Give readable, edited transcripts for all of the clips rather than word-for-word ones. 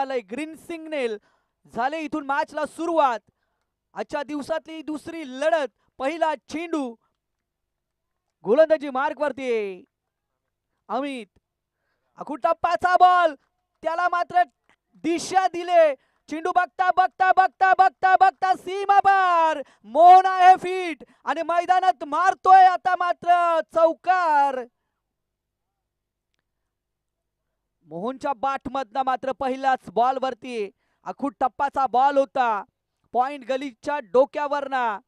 झालंय, green signal झाले. इथून मॅचला सुरुवात. आजच्या दिवसातली दुसरी लढत. पहिला चेंडू गोलंदाजी मार्क वरती. अमित टप्पाचा बॉल, त्याला मात्र दिशा दिले. चेंडू बघता बघता बघता बघता बघता सीमा पार. मोहन आहे फिट आणि मैदानात मारतोय आता मात्र चौकार. मोहनच्या बाट मधनं मात्र पहिल्याच बॉल वरती टप्पाचा बॉल होता. पॉइंट गलीच्या डोक्यावरना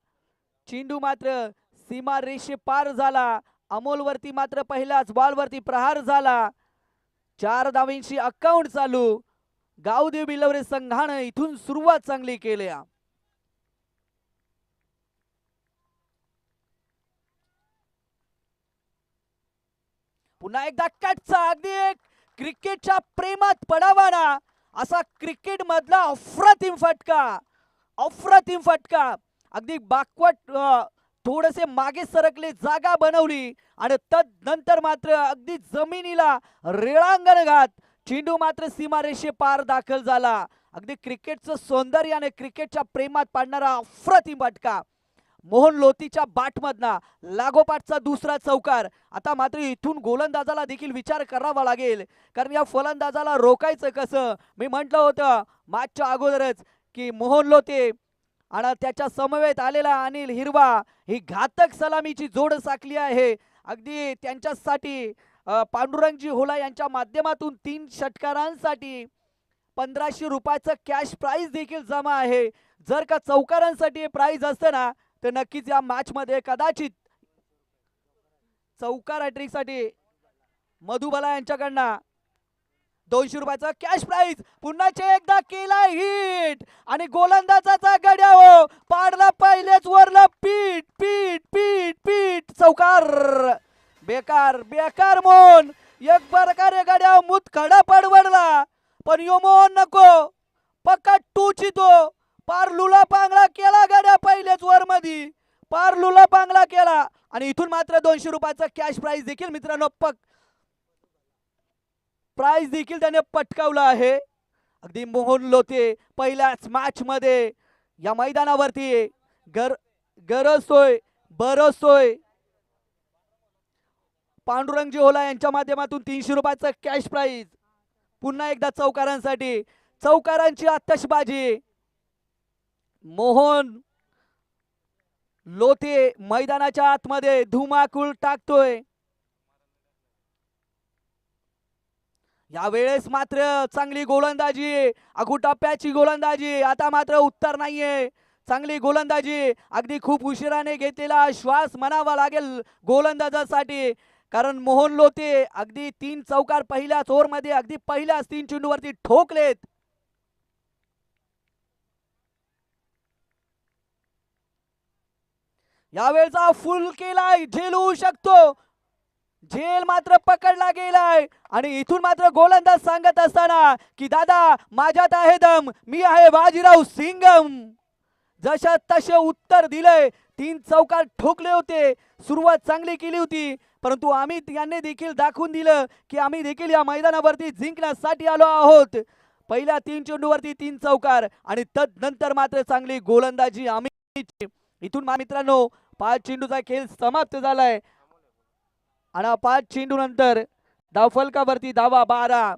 चेंडू मात्र सीमा रेषे पार झाला. अमोल वरती मात्र पहिल्याच बॉल वरती प्रहार झाला. 4 धावांची अकाउंट चालू. गावदेव बिलवरे संघानं इथून सुरुवात चांगली केली. पुन्हा एकदा कटचा, अगदी क्रिकेटच्या प्रेमात पडावा ना असा क्रिकेट मधला अप्रतिम फटका. अप्रतिम फटका. अगदी बाकवट थोडेसे मागे सरकले, जागा बनवली आणि तदनंतर मात्र अगदी जमिनीला रेळांगण घात चेंडू मात्र सीमारेषे पार दाखल झाला. अगदी क्रिकेटचं सौंदर्य आणि क्रिकेटच्या प्रेमात पाडणारा अप्रतिम फटका. मोहन लोतीच्या बाटमधना लागोपाठचा दुसरा चौकार. आता मात्र इथून गोलंदाजाला देखील विचार करावा लागेल, कारण या फलंदाजाला रोखायचं कसं. मी म्हटलं होतं मॅचच्या अगोदरच की मोहन लोते आणि त्याच्या समवेत आलेला अनिल हिरवा ही घातक सलामीची जोड साकली आहे. अगदी त्यांच्यासाठी पांडुरंगजी होला यांच्या माध्यमातून 3 षटकारांसाठी 1500 रुपयाचं कॅश प्राइज देखील जमा आहे. जर का चौकारांसाठी प्राइज असतं ना तर नक्कीच या मॅच मध्ये कदाचित चौकार हॅट्रिक साठी मधुबाला यांच्याकडनं 200 रुपयाचा कॅश प्राइज. पुन्हा एकदा केला हिट आणि गोलंदाजाचा गड्या हो पाडला पहिलेच वरला. पीट पीट पीट पीट चौकार. बेकार बेकार मोहन. एक प्रकारे गड्या मुतखडा पडवडला, पण यो मोहन नको पक्का टूची तो पार लुला पांगला केला गड्या पहिलेच वर मध्ये. पार लुला पांगला केला आणि इथून मात्र 200 रुपयाचा कॅश प्राइज देखील मित्रांनो प्राइज देखील त्याने पटकावला आहे. अगदी मोहन लोते पहिल्याच मॅच मध्ये या मैदानावरती गरजतोय बरसतोय. पांडुरंगजी होला यांच्या माध्यमातून 300 रुपयाचा कॅश प्राइज. पुन्हा एकदा चौकारांसाठी चौकारांची आतषबाजी. मोहन लोते मैदानाच्या आतमध्ये धुमाकूळ टाकतोय. यावेळेस मात्र चांगली गोलंदाजी, टप्प्याची गोलंदाजी. आता मात्र उत्तर नाहीये. चांगली गोलंदाजी. अगदी खूप उशिराने घेतलेला श्वास म्हणावा लागेल गोलंदाजासाठी, कारण मोहन लोते अगदी 3 चौकार पहिल्याच ओव्हर मध्ये अगदी पहिल्याच 3 चेंडूवरती ठोकलेत. यावेळचा फुल केलाय, झेल होऊ शकतो. झेल मात्र पकडला गेलाय आणि इथून मात्र गोलंदाज सांगत असताना की दादा माझ्यात आहे दम, मी आहे बाजीराव सिंगम. जशा तसे उत्तर दिलंय. 3 चौकार ठोकले होते. सुरुवात चांगली केली होती, परंतु अमित यांनी देखील दाखवून दिलं की आम्ही देखील या मैदानावरती जिंकण्यासाठी आलो आहोत. पहिल्या 3 चेंडूवरती 3 चौकार आणि तदनंतर मात्र चांगली गोलंदाजी अमित. इथून मित्रांनो 5 चेंडूचा खेळ समाप्त झालाय आणि 5 चेंडू नंतर धावफलकावरती धावा 12.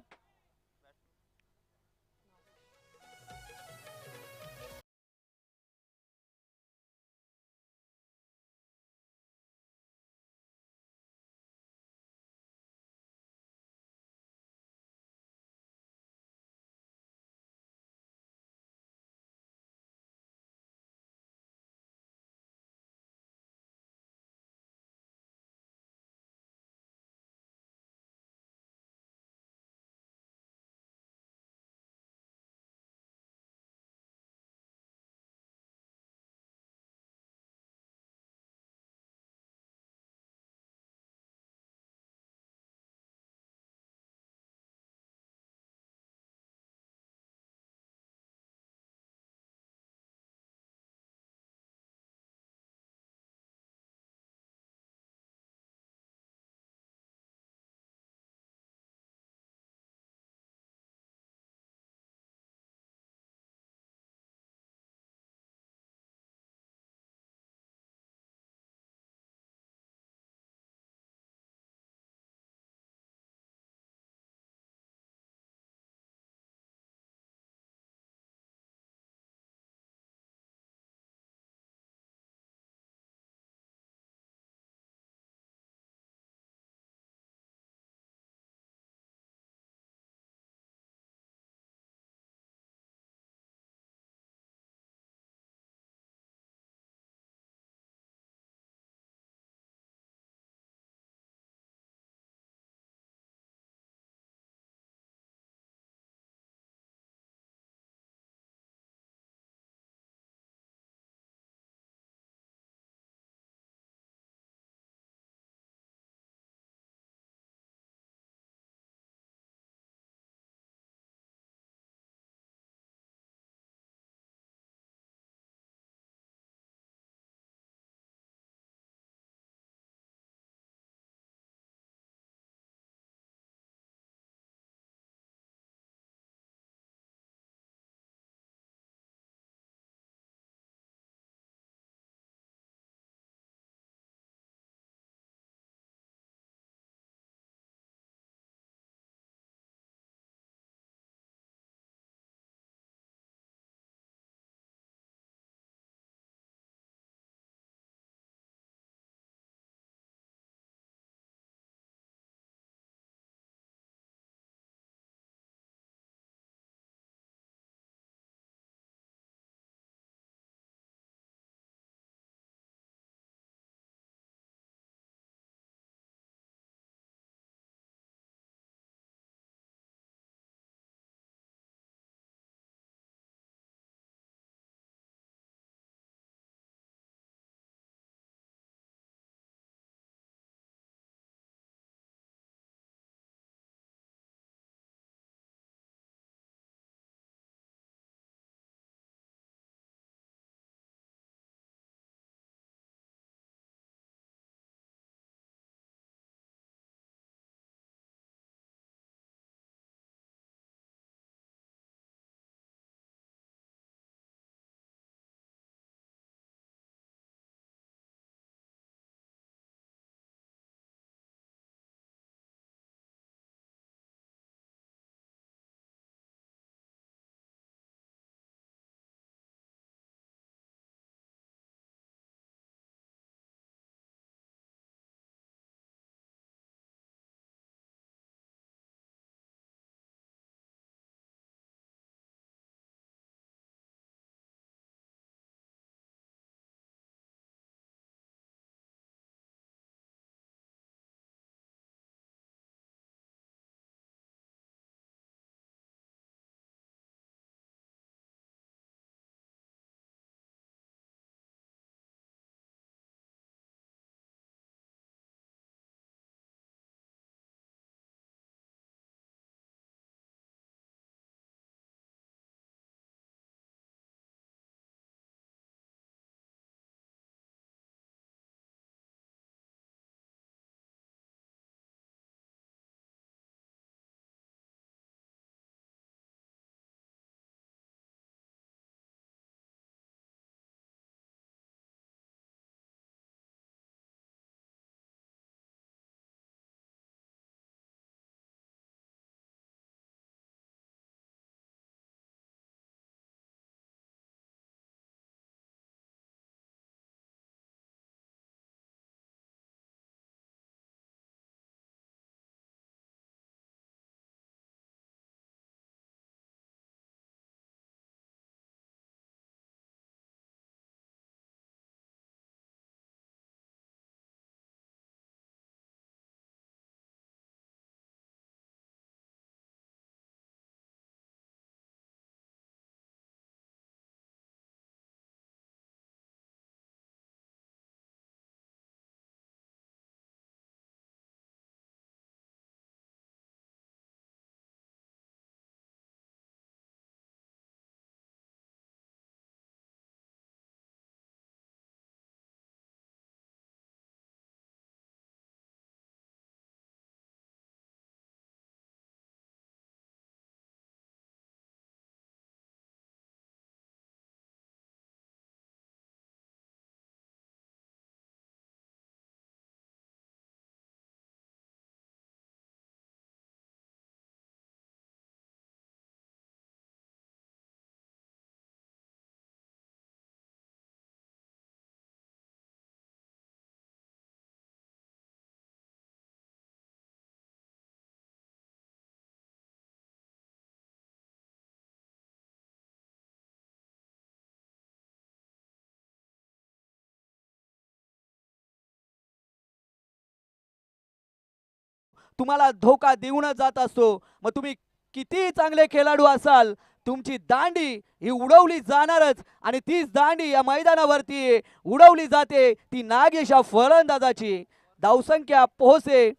तुम्हाला धोका देऊनच जात असतो. मग तुम्ही किती चांगले खेळाडू असाल, तुमची दांडी ही उडवली जाणारच आणि तीच दांडी या मैदानावरती उडवली जाते ती नागेश या फलंदाजाची. धावसंख्या पोहोचे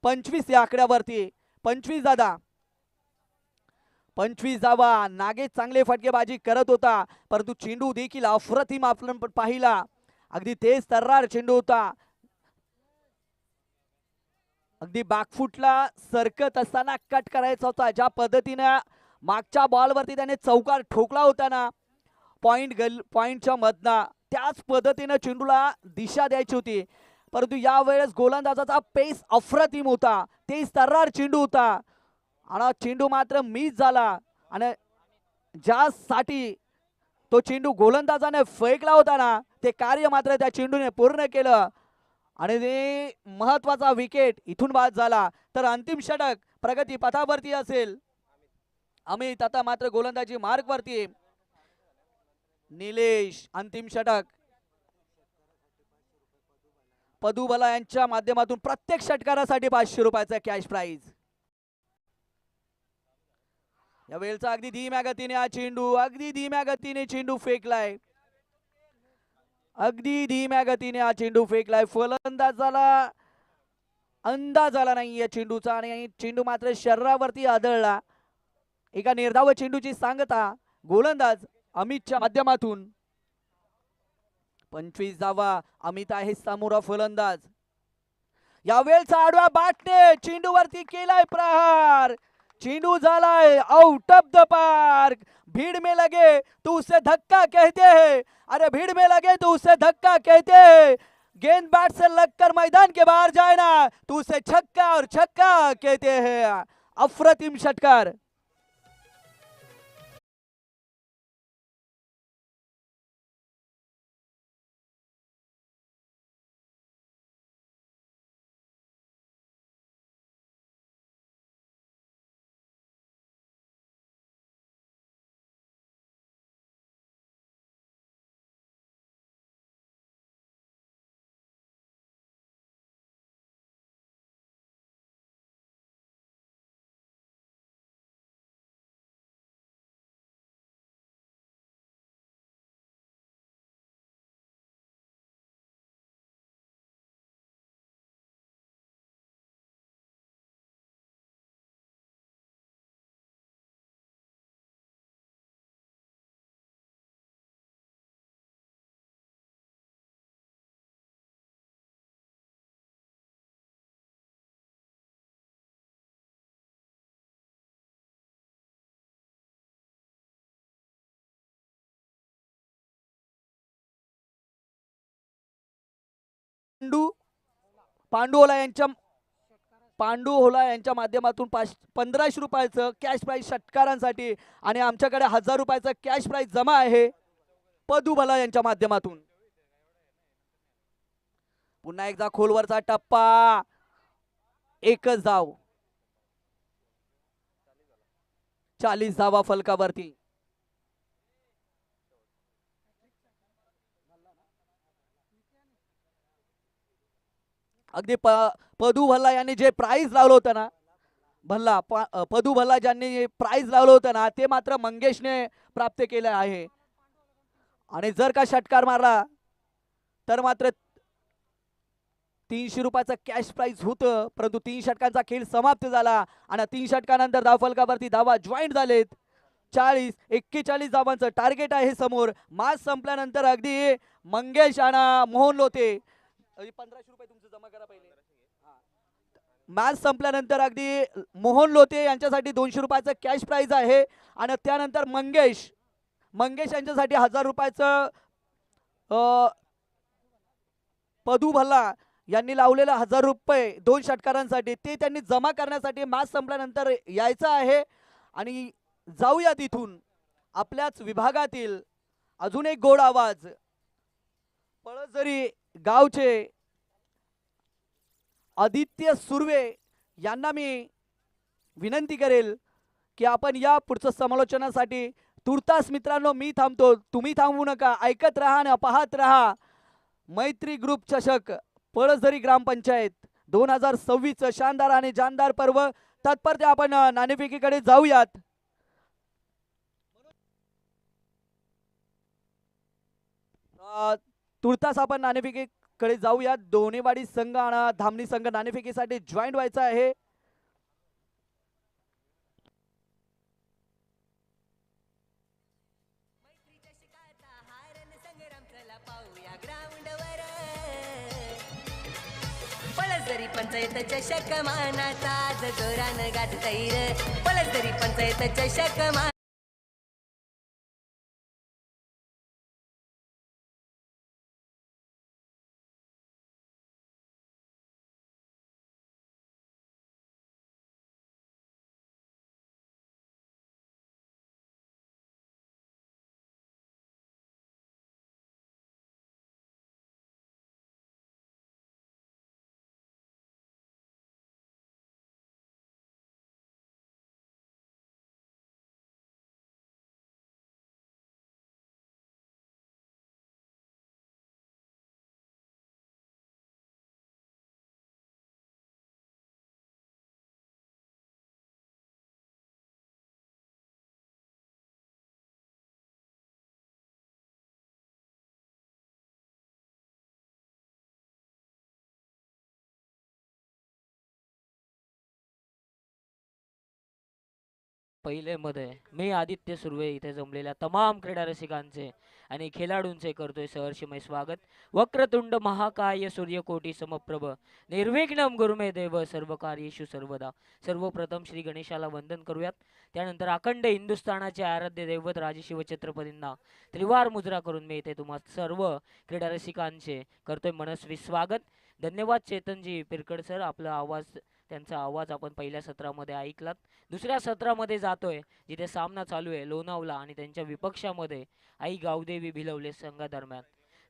25 या आकड्यावरती. 25 दादा, 25 धावा. नागेश चांगले फटकेबाजी करत होता, परंतु चेंडू देखील अप्रतिम आपण पाहिला. अगदी तेज तर्रार चेंडू होता. अगदी बॅकफुटला सरकत असताना कट करायचा होता. ज्या पद्धतीने मागच्या बॉलवरती त्याने चौकार ठोकला होता ना पॉइंटच्या मधना, त्याच पद्धतीने चेंडूला दिशा द्यायची होती. परंतु यावेळेस गोलंदाजाचा पेस अप्रतिम होता. तेज तर्रार चेंडू होता आणि चेंडू मात्र मिस झाला आणि ज्यासाठी तो चेंडू गोलंदाजाने फेकला होता ना, ते कार्य मात्र त्या चेंडूने पूर्ण केलं आणि ते महत्वाचा विकेट इथून बाद झाला. तर अंतिम षटक प्रगती पथावरती असेल. अमित आता मात्र गोलंदाजी मार्ग वरती. निलेश अंतिम षटक. पदुबला यांच्या माध्यमातून प्रत्येक षटकारासाठी 500 रुपयाचा कॅश प्राइज. या वेळचा अगदी धीम्या गतीने हा चेंडू, अगदी धीम्या गतीने चेंडू फेकलाय. अगदी धीम्या गतीने हा चेंडू फेकलाय. फलंदाजाला अंदाज आला नाही या चेंडूचा आणि चेंडू मात्र शरीरावरती आदळला. एका निर्धाव चेंडूची सांगता गोलंदाज अमितच्या माध्यमातून. 25 धावा. अमित आहे समोर फलंदाज. यावेळचा आडव्या बॅटने चेंडूवरती केलाय प्रहार. चेंडू झालाय आउट ऑफ द पार्क. भीड़ में लगे तो उसे धक्का कहते हैं. अरे भीड़ में लगे तो उसे धक्का कहते हैं. गेंद बैट से लगकर मैदान के बाहर जाए ना तो उसे छक्का और छक्का कहते हैं. अप्रतिम षटकार. पांडू होला यांच्या माध्यमातून 1500 रुपयाचं कॅश प्राइज षटकारांसाठी आणि आमच्याकडे 1000 रुपयाचं कॅश प्राइज जमा आहे पदुबला यांच्या माध्यमातून. पुन्हा एकदा खोलवरचा टप्पा. एकच धाव. 40 धावा फलकावरती. अगदी पदू भल्ला यांनी जे प्राइज लावलं होतं ना, पदू भल्ला ज्यांनी प्राइज लावलं होतं ना, ते मात्र मंगेशने प्राप्त केलं आहे. आणि जर का षटकार मारला तर मात्र 300 रुपयाचा कॅश प्राइज होतं. परंतु 3 षटकांचा खेळ समाप्त झाला आणि 3 षटकानंतर धावफलकावरती धावा जॉईंट झालेत. 41 धावांचं टार्गेट आहे समोर. मॅच संपल्यानंतर अगदी मंगेश आणि मोहन लोते 1500 रुपये तुमचे जमा करा पहिले. मॅच संपल्यानंतर अगदी मोहन लोते यांच्यासाठी 200 रुपयाचं कॅश प्राइज आहे आणि त्यानंतर मंगेश यांच्यासाठी 1000 रुपयाचं पदू भल्ला यांनी लावलेलं 1000 रुपये 2 षटकारांसाठी ते त्यांनी जमा करण्यासाठी मॅच संपल्यानंतर यायचं आहे. आणि जाऊया तिथून आपल्याच विभागातील अजून एक गोड आवाज पळसझरी गावचे आदित्य सुर्वे यांना मी विनंती करेल की आपण या पुढचं समालोचनासाठी तुर्तास मित्रांनो मी थांबतो, तुम्ही थांबू नका, ऐकत राहा आणि पाहत राहा. मैत्री ग्रुप चषक पळसझरी ग्रामपंचायत 2026 शानदार आणि जानदार पर्व तत्परते आपण नाणेफेकीकडे जाऊयात. तुर्तास आपण नाणेफेकीकडे जाऊयात. दोन्हीवाडी संघ आणि धामणी संघ नाणेफेकीसाठी जॉईंट व्हायचा आहे. पळसदरी पंचायत चषक मानाचा जोरानं गाजत रे. पळसदरी पंचायत चषक मान पहिले मध्ये मी आदित्य सुर्वे इथे जमलेल्या तमाम क्रीडा रसिकांचे आणि खेळाडूंचे करतोय सहर्षमय स्वागत. वक्रतुंड महाकाय सूर्यकोटी समप्रभ निर्विघ्नम गुरुमे देव सर्व कार्येषु सर्वदा. सर्वप्रथम श्री गणेशाला वंदन करूयात. त्यानंतर अखंड हिंदुस्थानाचे आराध्य दैवत राजशिव छत्रपतींना त्रिवार मुद्रा करून मी इथे तुम्हा सर्व क्रीडा रसिकांचे करतोय मनस्वी स्वागत. धन्यवाद चेतनजी पिरकड सर, आपला आवाज त्यांचा आवाज आपण पहिल्या सत्रामध्ये ऐकलात. दुसऱ्या सत्रामध्ये जातोय जिथे सामना चालू आहे लोणावळा आणि त्यांच्या विपक्षामध्ये आई गावदेवी भिलवले संघादरम्यान.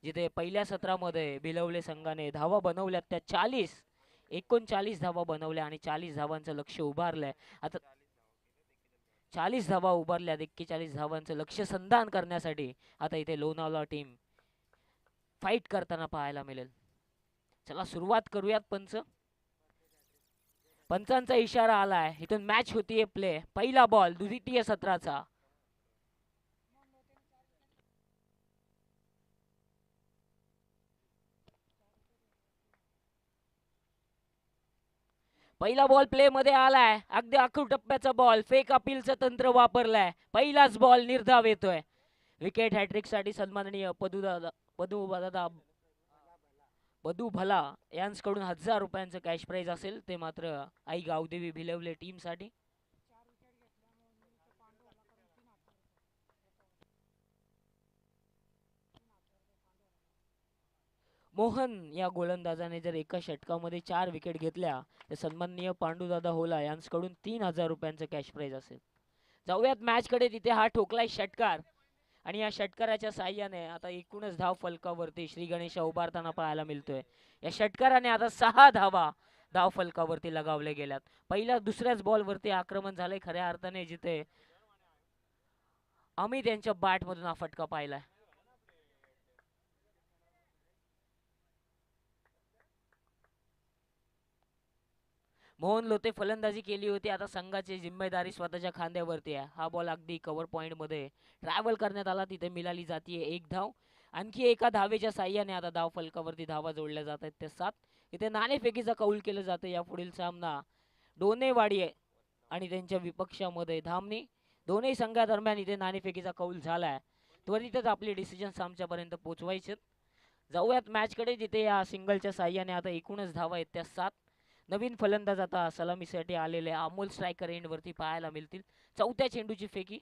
जिथे पहिल्या सत्रामध्ये भिलवले संघाने धावा बनवल्यात त्या 39 धावा बनवल्या आणि 40 धावांचं लक्ष उभारलंय. आता 40 धावा उभारल्यात, 41 धावांचं लक्ष संधान करण्यासाठी आता इथे लोणावळा टीम फाईट करताना पाहायला मिळेल. चला सुरुवात करूयात. पंचांचा इशारा आलाय. इथून मॅच होतीये प्ले. पहिला बॉल द्वितीय सत्राचा. पहिला बॉल प्ले मध्ये आलाय. अगदी आखूड टप्प्याचा बॉल. फेक अपीलचं तंत्र वापरलंय. पहिलाच बॉल निर्धाव येतोय. विकेट हॅट्रिक साठी सन्माननीय बदू भला यांच्याकडून 1000 रुपयांचं कॅश प्राइज असेल. ते मात्र आई गावदेवी भिलवले टीम साठी. मोहन या गोलंदाजाने जर एका षटकामध्ये 4 विकेट घेतल्या तर सन्माननीय पांडुदादा होला यांच्याकडून 3000 रुपयांचं कॅश प्राइज असेल. जाऊयात मॅच कडे. तिथे हा ठोकलाय षटकार आणि या षटकाराच्या साह्याने आता एकूणच धाव फलकावरती श्री गणेशा उभारताना पाहायला मिळतोय. या षटकाराने आता 6 धावा धाव फलकावरती लगावले गेल्यात. पहिल्या दुसऱ्याच बॉल वरती आक्रमण झालंय खऱ्या अर्थाने, जिथे आम्ही त्यांच्या बॅट मधून हा फटका पाहिलाय. मोहन लोते फलंदाजी केली होती. आता संघाची जिम्मेदारी स्वतःच्या खांद्यावरती आहे. हा बॉल अगदी कव्हर पॉइंट मध्ये ट्रॅव्हल करण्यात आला. तिथे मिळाली जातीये 1 धाव. आणखी एका धावेच्या साह्याने आता धाव फलकावरती धावा जोडल्या जात आहेत. ते 7. इथे नाणेफेकीचा कौल केलं जातं. या पुढील सामना डोनेवाडी आणि त्यांच्या विपक्षामध्ये धामणी दोन्ही संघादरम्यान इथे नाणेफेकीचा कौल झालाय. त्वरितच आपले डिसिजन आमच्यापर्यंत पोहोचवायचे. जाऊयात मॅच कडे, जिथे या सिंगलच्या साह्याने आता एकूणच धावा आहेत त्या 7. नवीन फलंदाज आता सलामीसाठी आलेले अमोल स्ट्रायकर एंड वरती पाहायला मिळतील. चौथ्या चेंडूची फेकी.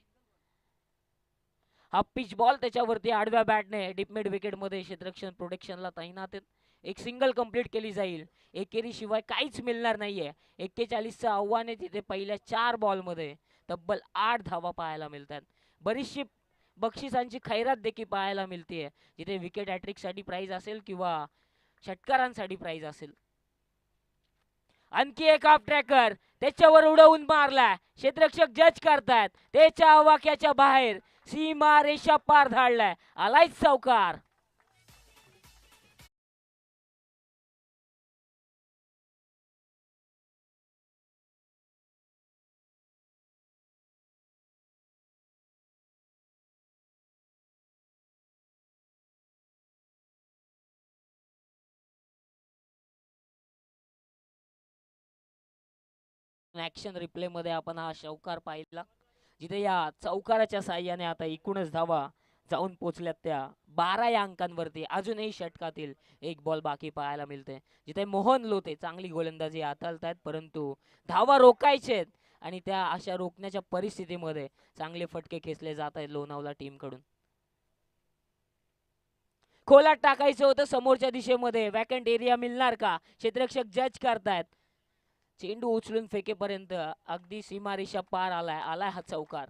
हा पिच बॉल त्याच्यावरती आडव्या बॅटने डीप मिड विकेट मध्ये क्षेत्ररक्षण प्रोटेक्शनला तैनात. एक सिंगल कंप्लीट केली जाईल. एकेरी शिवाय काहीच मिळणार नाहीये. 41चं आव्हान आहे. तिथे पहिल्या 4 बॉल मध्ये तब्बल 8 धावा पाहायला मिळतात. बरीचशी बक्षिसांची खैरात देखील पाहायला मिळते, जिथे विकेट हॅट्रिक साठी प्राइज असेल किंवा षटकारांसाठी प्राइज असेल. आणखी एक ऑफ ट्रॅकर त्याच्यावर उडवून मारला. क्षेत्ररक्षक जज करतायत. त्याच्या आवाक्याच्या बाहेर सीमा रेषा पार धाडलाय. आलाय चौकार. ऍक्शन रिप्ले मध्ये आपण हा चौकार पाहिला, जिथे या चौकाराच्या साह्याने आता एकूणच धावा जाऊन पोचल्यात त्या 12 या अंकांवरती. अजूनही षटकातील एक बॉल बाकी पाहायला मिळते, जिथे मोहन लोते चांगली गोलंदाजी हाताळतायत, परंतु धावा रोखायचे आणि त्या अशा रोखण्याच्या परिस्थितीमध्ये चांगले फटके खेचले जात आहेत लोणावळा टीम कडून. खोलात टाकायचं होतं समोरच्या दिशेमध्ये, वॅकंट एरिया मिळणार का क्षेत्ररक्षक जज करतायत. चेंडू उचलून फेकेपर्यंत अगदी सीमारेषा पार आलाय आलाय हा चौकार.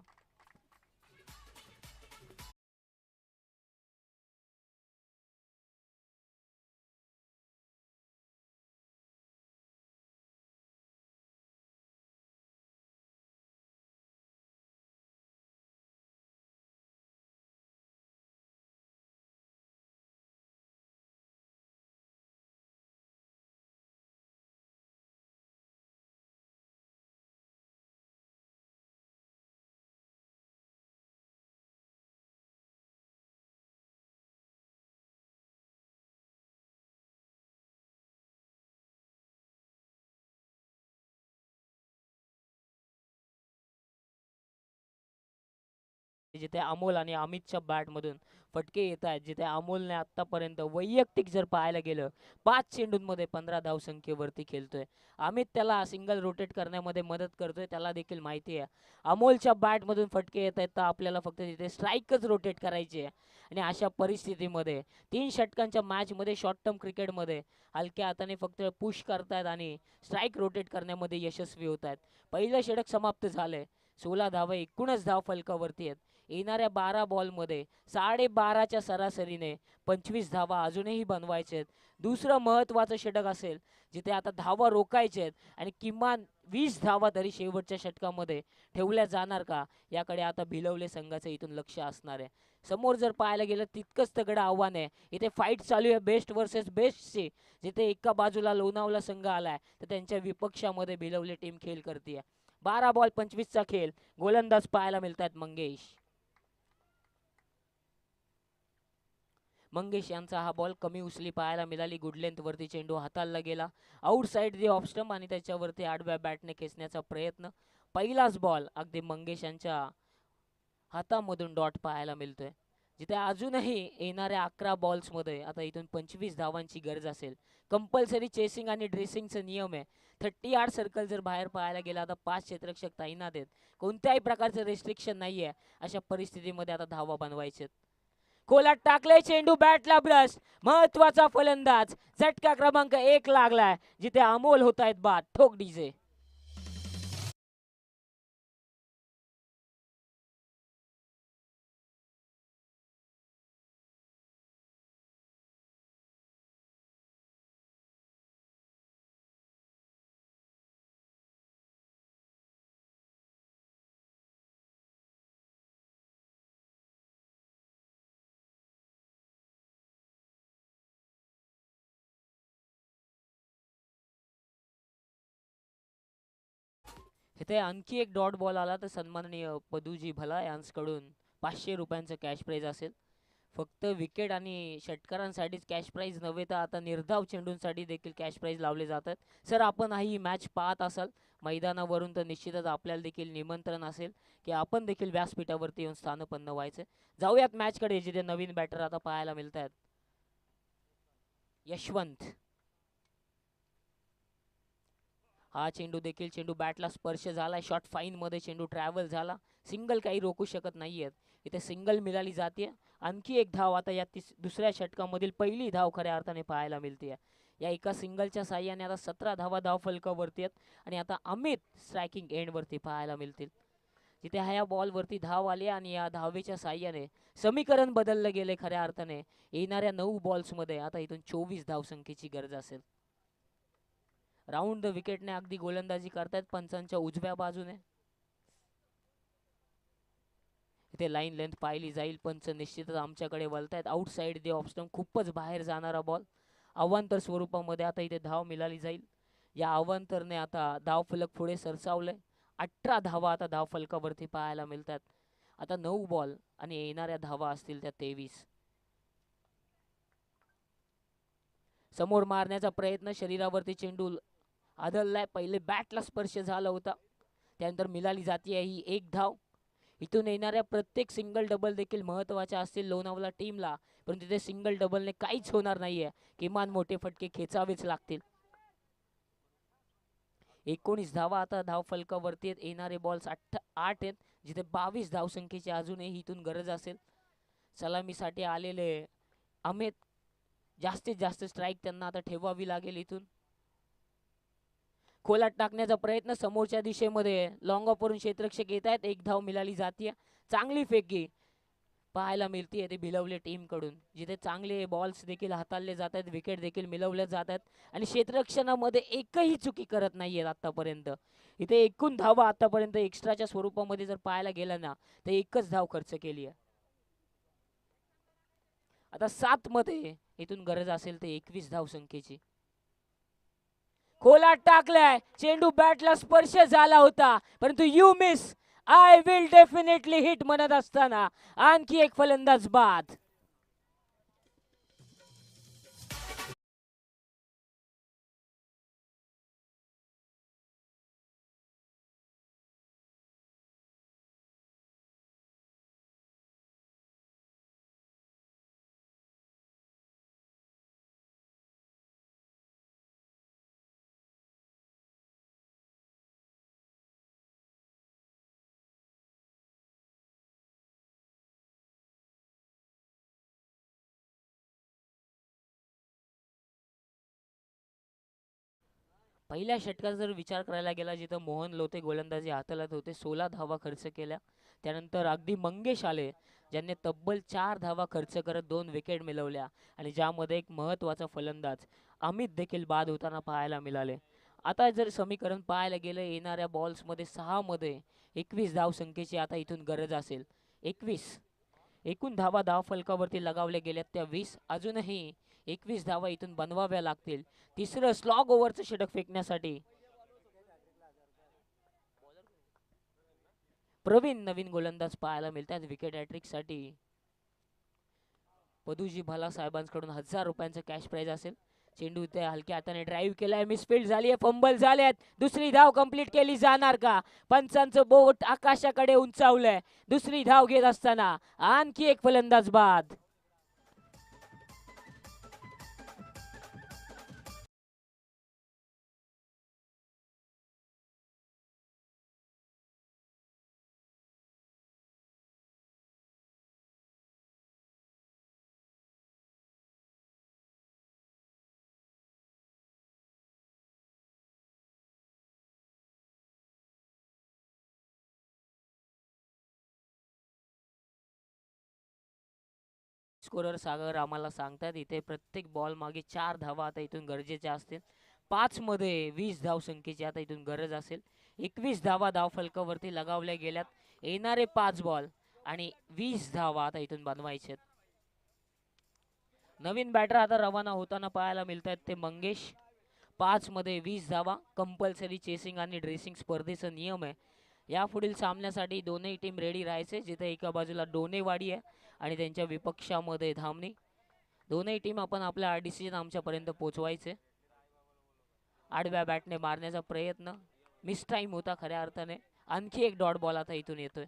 जिथे अमोल आणि अमितच्या बॅट मधून फटके येत आहेत, जिथे अमोलने आतापर्यंत वैयक्तिक जर पाहायला गेलं 5 चेंडूंमध्ये 15 धावसंख्येवरती खेळतोय. अमित त्याला सिंगल रोटेट करण्यामध्ये मदत करतोय, त्याला देखील माहिती आहे अमोलच्या बॅट मधून फटके येत आहेत तर आपल्याला फक्त तिथे स्ट्राईकच रोटेट करायची आहे. आणि अशा परिस्थितीमध्ये 3 षटकांच्या मॅच मध्ये शॉर्ट टर्म क्रिकेटमध्ये हलक्या हाताने फक्त पुश करतायत आणि स्ट्राईक रोटेट करण्यामध्ये यशस्वी होत आहेत. पहिलं षटक समाप्त झालंय, 16 धावा एकूणच धाव फलकावरती आहेत. येणाऱ्या 12 बॉलमध्ये 12.5च्या सरासरीने 25 धावा अजूनही बनवायचे आहेत. दुसरं महत्त्वाचं षटक असेल जिथे आता धावा रोखायचे आहेत आणि किमान 20 धावा तरी शेवटच्या षटकामध्ये ठेवल्या जाणार का, याकडे आता भिलवले संघाचं इथून लक्ष असणार आहे. समोर जर पाहायला गेलं तितकंच तगडं आव्हान आहे. इथे फाईट चालू आहे बेस्ट वर्सेस बेस्टची, जिथे एका बाजूला लोणावळा संघ आलाय तर त्यांच्या विपक्षामध्ये भिलवले टीम खेळ करते. 12 बॉल 25चा खेळ. गोलंदाज पाहायला मिळतात मंगेश यांचा हा बॉल कमी उचली पाहायला मिळाली. गुड लेंथ वरती चेंडू हाताळला गेला आउटसाइड दी ऑफ स्टंप आणि त्याच्यावरती आडव्या बॅटने खेचण्याचा प्रयत्न. पहिलाच बॉल अगदी मंगेश यांच्या हातामधून डॉट पाहायला मिळतोय, जिथे अजूनही येणाऱ्या 11 बॉल्समध्ये आता इथून 25 धावांची गरज असेल. कंपल्सरी चेसिंग आणि ड्रेसिंगचा नियम आहे. 30 सर्कल जर बाहेर पाहायला गेला आता 5 क्षेत्ररक्षक तैनात आहेत, कोणत्याही प्रकारचं रेस्ट्रिक्शन नाहीये. अशा परिस्थितीमध्ये आता धावा बनवायचे. खोलात टाकले चेंडू, बॅटला ब्रश, महत्वाचा फलंदाज. झटका क्रमांक 1 लागलाय, जिथे अमोल होत आहेत बाद. ठोक डीजे. इथे आणखी एक डॉट बॉल आला तर सन्माननीय पदूजी भला यांच्याकडून 500 रुपयांचं कॅश प्राइज असेल. फक्त विकेट आणि षटकारांसाठीच कॅश प्राइज नव्हे तर आता निर्धाव चेंडूंसाठी देखील कॅश प्राइज लावले जातात. सर आपण ही मॅच पाहत असाल मैदानावरून तर निश्चितच आपल्याला देखील निमंत्रण असेल की आपण देखील व्यासपीठावरती येऊन स्थानपन्न व्हायचे. जाऊयात मॅचकडे, जिथे नवीन बॅटर आता पाहायला मिळत आहेत. यशवंत, हा चेंडू देखील चेंडू बॅटला स्पर्श झाला. शॉर्ट फाईन मध्ये चेंडू ट्रॅव्हल झाला. सिंगल काही रोखू शकत नाहीयेत. इथे सिंगल मिळाली जाते. आणखी एक धाव आता या दुसऱ्या षटकामधील पहिली धाव खऱ्या अर्थाने पाहायला मिळते. या एका सिंगलच्या साह्याने आता 17 धावा धाव फलकावरती आहेत आणि आता अमित स्ट्रायकिंग एंड वरती पाहायला मिळतील, जिथे ह्या बॉल वरती धाव आली आणि या धावेच्या साह्याने समीकरण बदललं गेले. खऱ्या अर्थाने येणाऱ्या 9 बॉल्स मध्ये आता इथून 24 धावसंख्येची गरज असेल. राऊंड द विकेटने अगदी गोलंदाजी करतायत पंचांच्या उजव्या बाजूने. इथे लाईन लेंथ पाहिली जाईल. पंच निश्चितच आमच्याकडे वळतायत. आउटसाइड दी ऑफ स्टंप, खूपच बाहेर जाणारा बॉल. अवांतर स्वरूपामध्ये आता इथे धाव मिळाली जाईल. या अवांतरने आता धाव फलक पुढे सरसावले. 18 धावा आता धाव फलकावरती पाहायला मिळतात. आता 9 बॉल आणि येणाऱ्या धावा असतील त्या 23. समोर मारण्याचा प्रयत्न, शरीरावरती चेंडू आदललाय, पहिले बॅटला स्पर्श झाला होता, त्यानंतर मिळाली जाते ही एक धाव. इथून येणाऱ्या प्रत्येक सिंगल डबल देखील महत्त्वाच्या असतील लोणावळा टीमला, परंतु तिथे सिंगल डबलने काहीच होणार नाहीये, किमान मोठे फटके खेचावेच लागतील. 19 धावा आता धाव फलकावरती आहेत. येणारे बॉल्स 8 आहेत, जिथे 22 धावसंख्येची अजूनही इथून गरज असेल. सलामीसाठी आलेले अमित, जास्तीत जास्त स्ट्राईक त्यांना आता ठेवावी लागेल. इथून खोलात टाकण्याचा प्रयत्न समोरच्या दिशेमध्ये लॉंग ऑफ वरून क्षेत्ररक्षक येत आहेत. एक धाव मिळाली जाते, चांगली फेकी पाहायला मिळते ते भिलवले टीम कडून, जिथे चांगले बॉल्स देखील हाताळले जात आहेत, विकेट देखील मिळवल्या जात आहेत आणि क्षेत्ररक्षणामध्ये एकही चुकी करत नाहीये आतापर्यंत. इथे एकूण धावा आतापर्यंत एक्स्ट्राच्या स्वरूपामध्ये जर पाहायला गेलं ना तर एकच धाव खर्च केली आहे. आता 7 मध्ये इथून गरज असेल तर 21 धाव संख्येची. खोलात टाकलाय, चेंडू बॅटला स्पर्श झाला होता, परंतु you miss, I will definitely hit म्हणत असताना आणखी एक फलंदाज बाद. पहिल्या षटकाचा जर विचार करायला गेला, जिथं मोहन लोते गोलंदाजी हाताळत होते, 16 धावा खर्च केल्या. त्यानंतर अगदी मंगेश आले, ज्यांनी तब्बल 4 धावा खर्च करत 2 विकेट मिळवल्या आणि ज्यामध्ये एक महत्त्वाचा फलंदाज अमित देखील बाद होताना पाहायला मिळाले. आता जर समीकरण पाहायला गेलं, येणाऱ्या बॉल्समध्ये 6 मध्ये 21 धाव संख्येची आता इथून गरज असेल. 21 एकूण धावा धाव फलकावरती लगावल्या गेल्यात त्या 20, अजूनही 21 धावा इथून बनवाव्या लागतील. तिसरं स्लॉग ओव्हरचं षटक फेकण्यासाठी प्रवीण नवीन गोलंदाज पाहायला मिळतात. विकेट हॅट्रिक साठी पदूजी भाला साहेबांकडून 1000 रुपयांचं कॅश प्राइज असेल. चेंडू ते हलक्या हाताने ड्राईव्ह केलाय, मिसफील्ड झाली आहे, फंबल झालेत. दुसरी धाव कंप्लीट केली जाणार का? पंचांचं बोट आकाशाकडे उंचावलंय. दुसरी धाव घेत असताना आणखी एक फलंदाज बाद. स्कोरर सागर आम्हाला सांगतात इथे प्रत्येक बॉल मागे 4 धावा आता इथून गरजेच्या असतील. 5 मध्ये 20 धाव संख्येची आता इथून गरज असेल. 21 धावा धाव फलकावरती लगावल्या गेल्यात. येणारे 5 बॉल आणि 20 धावा आता इथून बनवायचे. नवीन बॅटर आता रवाना होताना पाहायला मिळत आहेत ते मंगेश. 5 मध्ये 20 धावा, कंपल्सरी चेसिंग आणि ड्रेसिंग स्पर्धेचा नियम आहे. या पुढील सामन्यासाठी दोन्ही टीम रेडी राहायचे, जिथे एका बाजूला डोनेवाडी आहे आणि त्यांच्या विपक्षामध्ये धामणी. दोन्ही टीम आपण आपल्या डिसिजन आमच्यापर्यंत पोहोचवायचे. आडव्या बॅटने मारण्याचा प्रयत्न मिस टाइम होता खऱ्या अर्थाने. आणखी एक डॉट बॉल आता इथून येतोय.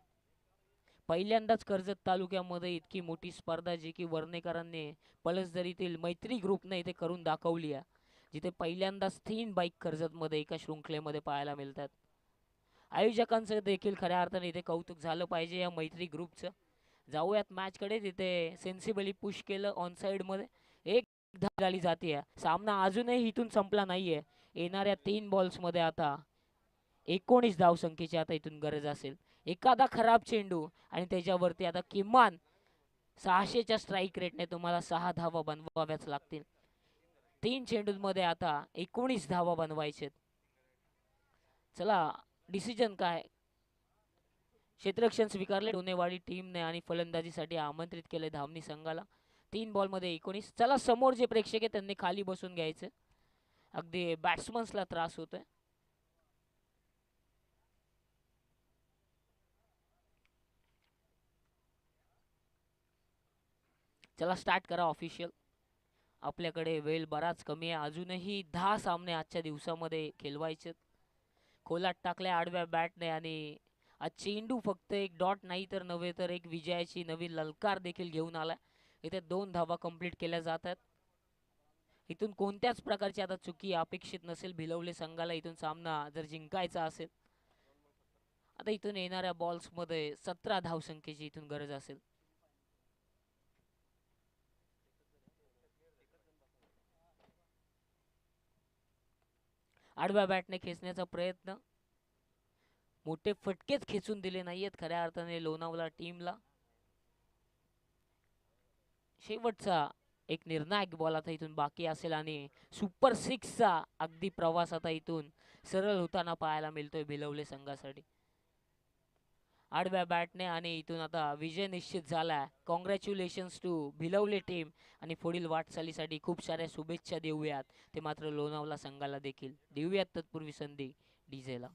पहिल्यांदाच कर्जत तालुक्यामध्ये इतकी मोठी स्पर्धा जी की वर्णेकरांनी पलसदरीतील मैत्री ग्रुपने इथे करून दाखवली आहे, जिथे पहिल्यांदाच 3 बाईक कर्जतमध्ये एका शृंखलेमध्ये पाहायला मिळतात. आयोजकांचं देखील खऱ्या अर्थाने इथे कौतुक झालं पाहिजे या मैत्री ग्रुपचं. जाऊयात मॅचकडे. तिथे सेन्सिबली पुश केलं ऑन साइड मध्ये, एक धाव झाली जाते. सामना अजूनही इथून संपला नाहीये. येणाऱ्या 3 बॉल्स मध्ये आता 19 धाव संख्येची आता इथून गरज असेल. एखादा खराब चेंडू आणि त्याच्यावरती आता किमान 600च्या स्ट्राईक रेटने तुम्हाला 6 धावा बनवाव्याच लागतील. 3 चेंडूंमध्ये आता 19 धावा बनवायचे. चला डिसिजन काय? क्षेत्ररक्षण स्वीकारले डोनेवाडी टीमने आणि फलंदाजीसाठी आमंत्रित केले धामणी संघाला. 3 बॉल मध्ये 19. चला समोर जे प्रेक्षक आहेत त्यांनी खाली बसून घ्यायचे, अगदी बॅट्समन्सला त्रास होतोय. चला स्टार्ट करा ऑफिशियल. आपल्याकडे वेळ बराच कमी आहे. अजूनही 10 सामने आजच्या दिवसामध्ये खेळवायचे. खोलात टाकल्या आडव्या बॅटने आणि आज चेंडू फक्त एक डॉट नाही तर नव्हे तर एक विजयाची नवी ललकार देखील घेऊन आला. इथे 2 धावा कंप्लीट केल्या जातात. इथून कोणत्याच प्रकारची आता चुकी अपेक्षित नसेल भिलवले संघाला इथून सामना जर जिंकायचा असेल. आता इथून येणाऱ्या बॉल्स मध्ये 17 धावसंख्येची इथून गरज असेल. आडव्या बॅटने खेचण्याचा प्रयत्न, मोठे फटकेच खेचून दिले नाहीयेत खऱ्या अर्थाने लोणावळा टीमला. शेवटचा एक निर्णायक बॉल आता इथून बाकी असेल आणि सुपर 6चा अगदी प्रवास आता इथून सरळ होताना पाहायला मिळतोय भिलवले संघासाठी. आडव्या बॅटने आणि इथून आता विजय निश्चित झाला. कॉंग्रॅच्युलेशन्स टू भिलवले टीम आणि पुढील वाटचालीसाठी खूप साऱ्या शुभेच्छा देऊयात ते मात्र लोणावळा संघाला देखील देऊयात. तत्पूर्वी संधी डीजेला.